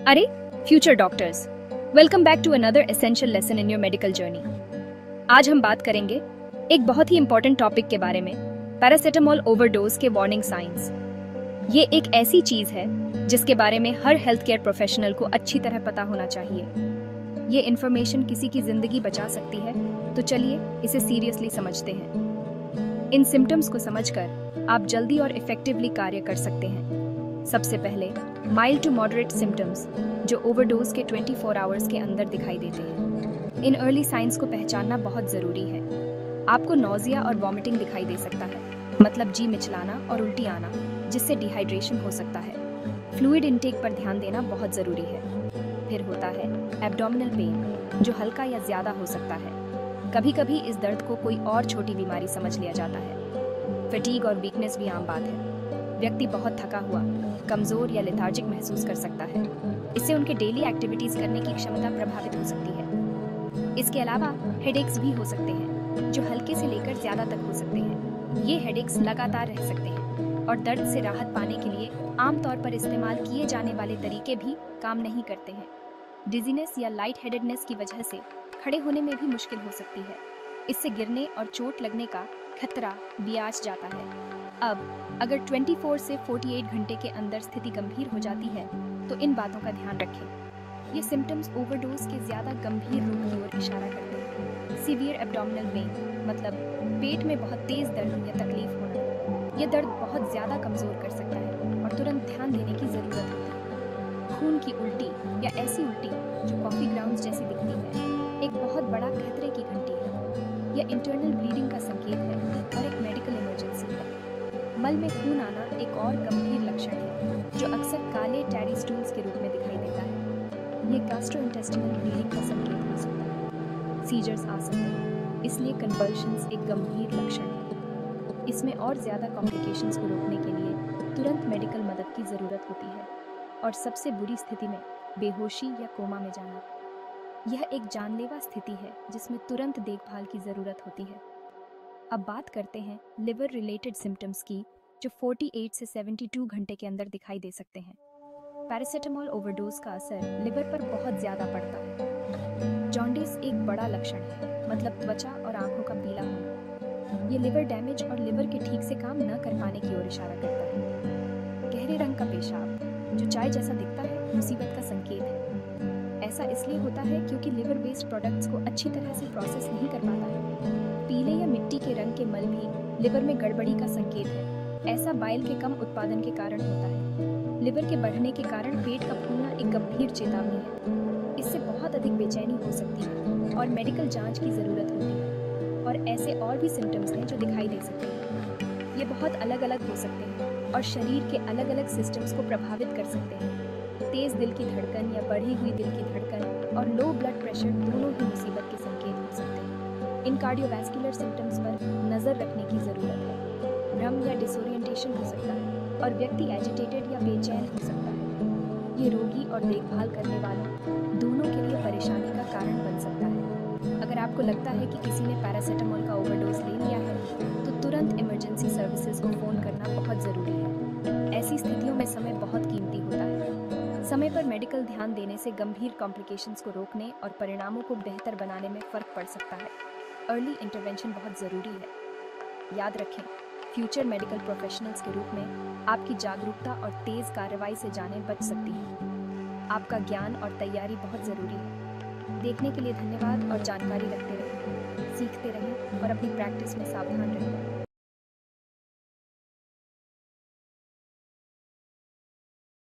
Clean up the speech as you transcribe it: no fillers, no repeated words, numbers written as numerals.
अरे future doctors, welcome back to another essential lesson in your medical journey. आज हम बात करेंगे एक बहुत ही इंपॉर्टेंट टॉपिक के बारे में, पैरासिटामोल ओवरडोज के वार्निंग साइंस। ये एक ऐसी चीज है जिसके बारे में हर हेल्थ केयर प्रोफेशनल को अच्छी तरह पता होना चाहिए। ये इन्फॉर्मेशन किसी की जिंदगी बचा सकती है, तो चलिए इसे सीरियसली समझते हैं। इन सिम्टम्स को समझकर आप जल्दी और इफेक्टिवली कार्य कर सकते हैं। सबसे पहले माइल्ड टू मॉडरेट सिम्टम्स, जो ओवरडोज के 24 आवर्स के अंदर दिखाई देते हैं। इन अर्ली साइंस को पहचानना बहुत ज़रूरी है। आपको नौजिया और वॉमिटिंग दिखाई दे सकता है, मतलब जी मिचलाना और उल्टी आना, जिससे डिहाइड्रेशन हो सकता है। फ्लूइड इनटेक पर ध्यान देना बहुत ज़रूरी है। फिर होता है एब्डोमिनल पेन, जो हल्का या ज़्यादा हो सकता है। कभी कभी इस दर्द को कोई और छोटी बीमारी समझ लिया जाता है। फटीग और वीकनेस भी आम बात है। व्यक्ति बहुत थका हुआ, कमज़ोर या लेथार्जिक महसूस कर सकता है। इससे उनके डेली एक्टिविटीज़ करने की क्षमता प्रभावित हो सकती है। इसके अलावा हेडेक्स भी हो सकते हैं, जो हल्के से लेकर ज़्यादा तक हो सकते हैं। ये हेडेक्स लगातार रह सकते हैं और दर्द से राहत पाने के लिए आमतौर पर इस्तेमाल किए जाने वाले तरीके भी काम नहीं करते हैं। डिजीनेस या लाइट हेडेडनेस की वजह से खड़े होने में भी मुश्किल हो सकती है। इससे गिरने और चोट लगने का खतरा ब्याज जाता है। अब अगर 24 से 48 घंटे के अंदर स्थिति गंभीर हो जाती है, तो इन बातों का ध्यान रखें। ये सिम्टम्स ओवरडोज के ज़्यादा गंभीर रूप की ओर इशारा करते हैं। सीवियर एब्डोमिनल पेन, मतलब पेट में बहुत तेज़ दर्द या तकलीफ होना। ये दर्द बहुत ज़्यादा कमज़ोर कर सकता है और तुरंत ध्यान देने की ज़रूरत होती है। खून की उल्टी या ऐसी उल्टी जो कॉफ़ी ग्राउंड्स जैसी दिखती है, एक बहुत बड़ा खतरे की घंटी है। यह इंटरनल ब्लीडिंग का संकेत है और एक मेडिकल इमरजेंसी है। मल में खून आना एक और गंभीर लक्षण है, जो अक्सर काले टैडी स्टूल्स के रूप में दिखाई देता है। ये गैस्ट्रोइंटेस्टिनल ब्लीडिंग का संकेत हो सकता है। सीजर्स आ सकते हैं, इसलिए कन्वल्शंस एक गंभीर लक्षण है। इसमें और ज़्यादा कॉम्प्लिकेशंस को रोकने के लिए तुरंत मेडिकल मदद की ज़रूरत होती है, और सबसे बुरी स्थिति में बेहोशी या कोमा में जाना। यह एक जानलेवा स्थिति है जिसमें तुरंत देखभाल की ज़रूरत होती है। अब बात करते हैं लिवर रिलेटेड सिम्टम्स की, जो 48 से 72 घंटे के अंदर दिखाई दे सकते हैं। पैरासिटामोल ओवरडोज का असर लिवर पर बहुत ज़्यादा पड़ता है। जॉन्डिस एक बड़ा लक्षण है, मतलब त्वचा और आंखों का पीला होना। ये लिवर डैमेज और लिवर के ठीक से काम न कर पाने की ओर इशारा करता है। गहरे रंग का पेशाब, जो चाय जैसा दिखता है, मुसीबत का संकेत है। ऐसा इसलिए होता है क्योंकि लिवर वेस्ट प्रोडक्ट्स को अच्छी तरह से प्रोसेस नहीं कर पाता है। पीले या मिट्टी के रंग के मल भी लिवर में गड़बड़ी का संकेत है। ऐसा बाइल के कम उत्पादन के कारण होता है। लिवर के बढ़ने के कारण पेट का फूलना एक गंभीर चेतावनी है। इससे बहुत अधिक बेचैनी हो सकती है और मेडिकल जांच की ज़रूरत होती है। और ऐसे और भी सिम्टम्स हैं जो दिखाई दे सकते हैं। ये बहुत अलग अलग हो सकते हैं और शरीर के अलग अलग सिस्टम्स को प्रभावित कर सकते हैं। तेज़ दिल की धड़कन या बढ़ी हुई दिल की धड़कन और लो ब्लड प्रेशर दोनों ही मुसीबत के संकेत हो सकते हैं। इन कार्डियोवैस्कुलर सिम्टम्स पर नज़र रखने की ज़रूरत है। भ्रम या डिसोरिएंटेशन हो सकता है और व्यक्ति एजिटेटेड या बेचैन हो सकता है। ये रोगी और देखभाल करने वालों दोनों के लिए परेशानी का कारण बन सकता है। अगर आपको लगता है कि किसी ने पैरासिटामोल का ओवरडोज ले लिया है, तो तुरंत इमरजेंसी सर्विसेज को फ़ोन करना बहुत ज़रूरी है। ऐसी स्थितियों में समय बहुत कीमती होता है। समय पर मेडिकल ध्यान देने से गंभीर कॉम्प्लिकेशंस को रोकने और परिणामों को बेहतर बनाने में फ़र्क पड़ सकता है। अर्ली इंटरवेंशन बहुत ज़रूरी है। याद रखें, फ्यूचर मेडिकल प्रोफेशनल्स के रूप में आपकी जागरूकता और तेज़ कार्रवाई से जानें बच सकती हैं। आपका ज्ञान और तैयारी बहुत ज़रूरी है। देखने के लिए धन्यवाद और जानकारी रखते रहें, सीखते रहें और अपनी प्रैक्टिस में सावधान रहें।